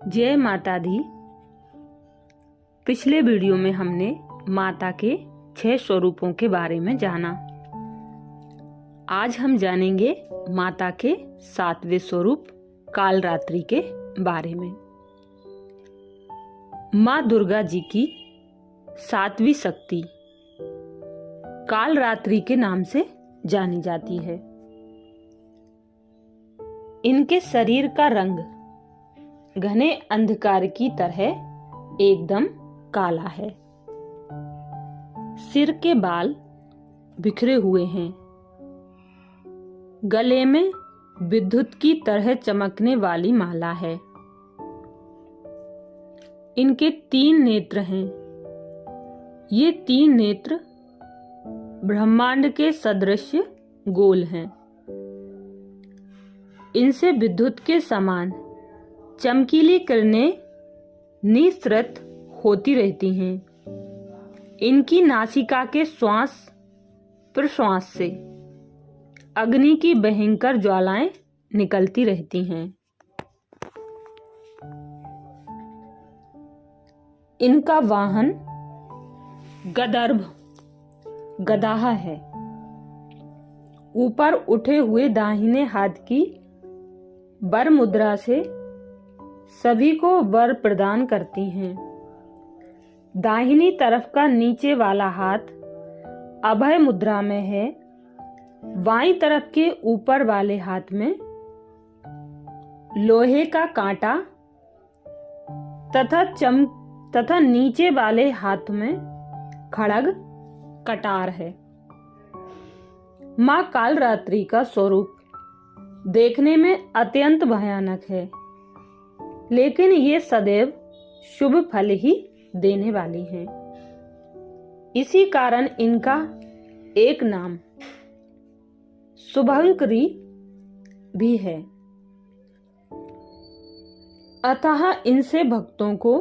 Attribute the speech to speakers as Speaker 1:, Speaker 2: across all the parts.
Speaker 1: जय माता दी। पिछले वीडियो में हमने माता के 6 स्वरूपों के बारे में जाना। आज हम जानेंगे माता के 7वें स्वरूप कालरात्रि के बारे में। माँ दुर्गा जी की 7वीं शक्ति कालरात्रि के नाम से जानी जाती है। इनके शरीर का रंग घने अंधकार की तरह एकदम काला है। सिर के बाल बिखरे हुए हैं। गले में विद्युत की तरह चमकने वाली माला है। इनके 3 नेत्र हैं। ये 3 नेत्र ब्रह्मांड के सदृश गोल हैं। इनसे विद्युत के समान चमकीली किरणें निःसृत होती रहती हैं। इनकी नासिका के श्वास प्रश्वास से अग्नि की भयंकर ज्वालाएं निकलती रहती हैं। इनका वाहन गदाहा है। ऊपर उठे हुए दाहिने हाथ की वर मुद्रा से सभी को वर प्रदान करती हैं। दाहिनी तरफ का नीचे वाला हाथ अभय मुद्रा में है। बाईं तरफ के ऊपर वाले हाथ में लोहे का कांटा तथा नीचे वाले हाथ में खड़ग कटार है। मां कालरात्रि का स्वरूप देखने में अत्यंत भयानक है, लेकिन ये सदैव शुभ फल ही देने वाली हैं। इसी कारण इनका एक नाम शुभंकरी भी है। अतः इनसे भक्तों को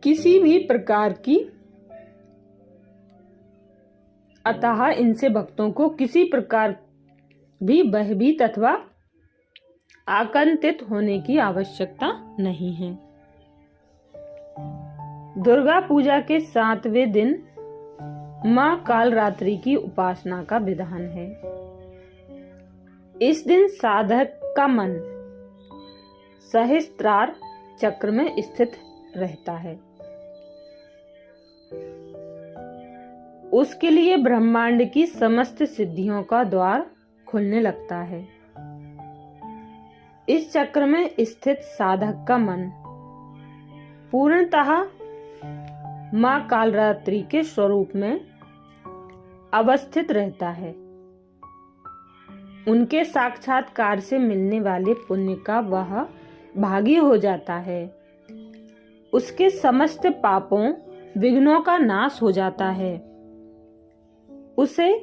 Speaker 1: किसी भी प्रकार भी भयभीत अथवा आतंकित होने की आवश्यकता नहीं है। दुर्गा पूजा के 7वें दिन मां कालरात्रि की उपासना का विधान है। इस दिन साधक का मन सहस्त्रार चक्र में स्थित रहता है। उसके लिए ब्रह्मांड की समस्त सिद्धियों का द्वार खुलने लगता है। इस चक्र में स्थित साधक का मन पूर्णतः मां कालरात्रि के स्वरूप में अवस्थित रहता है। उनके साक्षात्कार से मिलने वाले पुण्य का वह भागी हो जाता है। उसके समस्त पापों विघ्नों का नाश हो जाता है। उसे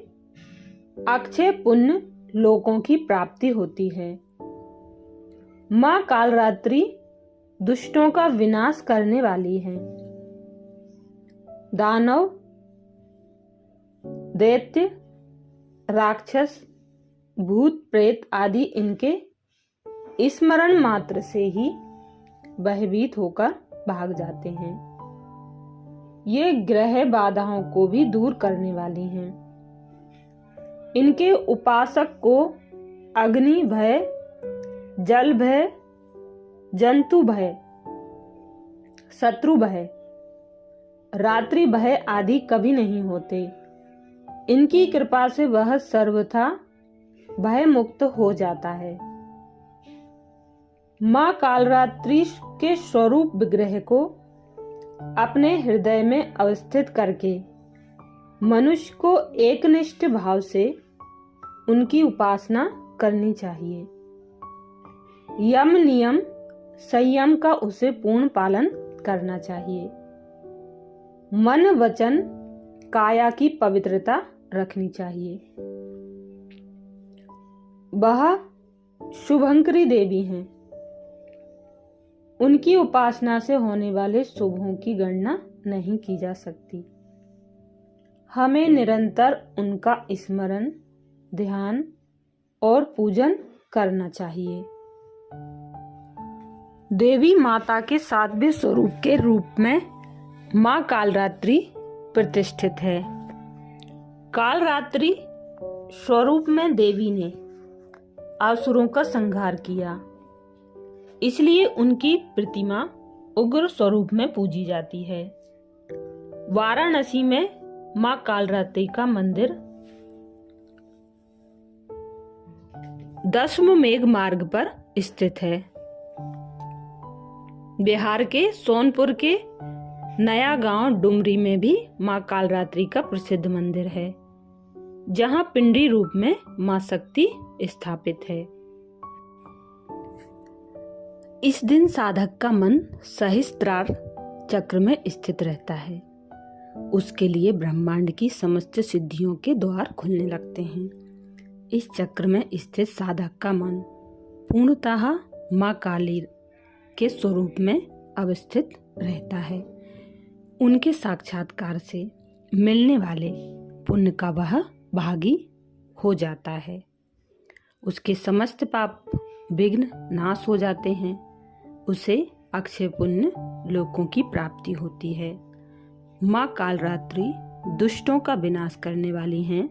Speaker 1: अक्षय पुण्य लोकों की प्राप्ति होती है। मां कालरात्रि दुष्टों का विनाश करने वाली है। दानव, दैत्य, राक्षस, भूत प्रेत आदि इनके स्मरण मात्र से ही भयभीत होकर भाग जाते हैं। ये ग्रह बाधाओं को भी दूर करने वाली हैं। इनके उपासक को अग्नि भय, जल भय, जंतु भय, शत्रु भय, रात्रि भय आदि कभी नहीं होते। इनकी कृपा से वह सर्वथा भय मुक्त हो जाता है। मां कालरात्रि के स्वरूप विग्रह को अपने हृदय में अवस्थित करके मनुष्य को एकनिष्ठ भाव से उनकी उपासना करनी चाहिए। यम नियम संयम का उसे पूर्ण पालन करना चाहिए। मन वचन काया की पवित्रता रखनी चाहिए। वह शुभंकरी देवी हैं। उनकी उपासना से होने वाले शुभों की गणना नहीं की जा सकती। हमें निरंतर उनका स्मरण, ध्यान और पूजन करना चाहिए। देवी माता के 7वें स्वरूप के रूप में माँ कालरात्रि प्रतिष्ठित है। कालरात्रि स्वरूप में देवी ने असुरों का संहार किया, इसलिए उनकी प्रतिमा उग्र स्वरूप में पूजी जाती है। वाराणसी में माँ कालरात्रि का मंदिर दशमेघ मार्ग पर स्थित है। बिहार के सोनपुर के नया गांव डुमरी में भी माँ कालरात्रि का प्रसिद्ध मंदिर है, जहां पिंडी रूप में माँ शक्ति स्थापित है। इस दिन साधक का मन सहस्त्रार चक्र में स्थित रहता है। उसके लिए ब्रह्मांड की समस्त सिद्धियों के द्वार खुलने लगते हैं। इस चक्र में स्थित साधक का मन पूर्णतः माँ काली के स्वरूप में अवस्थित रहता है। उनके साक्षात्कार से मिलने वाले पुण्य का वह भागी हो जाता है। उसके समस्त पाप विघ्न नाश हो जाते हैं। उसे अक्षय पुण्य लोकों की प्राप्ति होती है। माँ कालरात्रि दुष्टों का विनाश करने वाली हैं।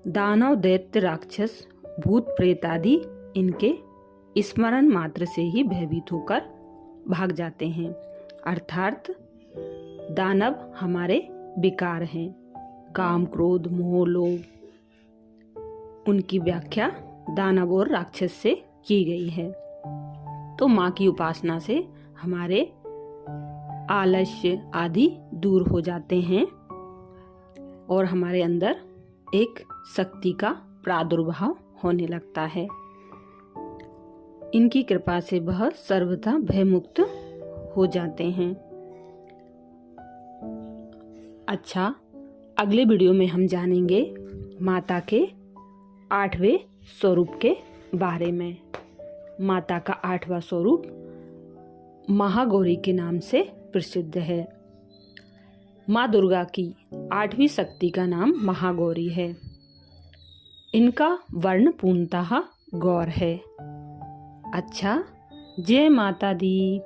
Speaker 1: दानव दैत्य राक्षस भूत प्रेत आदि इनके स्मरण मात्र से ही भयभीत होकर भाग जाते हैं। अर्थात दानव हमारे विकार हैं, काम क्रोध मोह लोभ। उनकी व्याख्या दानव और राक्षस से की गई है। तो माँ की उपासना से हमारे आलस्य आदि दूर हो जाते हैं और हमारे अंदर एक शक्ति का प्रादुर्भाव होने लगता है। इनकी कृपा से वह सर्वथा भयमुक्त हो जाते हैं। अच्छा, अगले वीडियो में हम जानेंगे माता के 8वें स्वरूप के बारे में। माता का 8वां स्वरूप महागौरी के नाम से प्रसिद्ध है। माँ दुर्गा की 8वीं शक्ति का नाम महागौरी है। इनका वर्ण पूर्णतः गौर है। अच्छा, जय माता दी।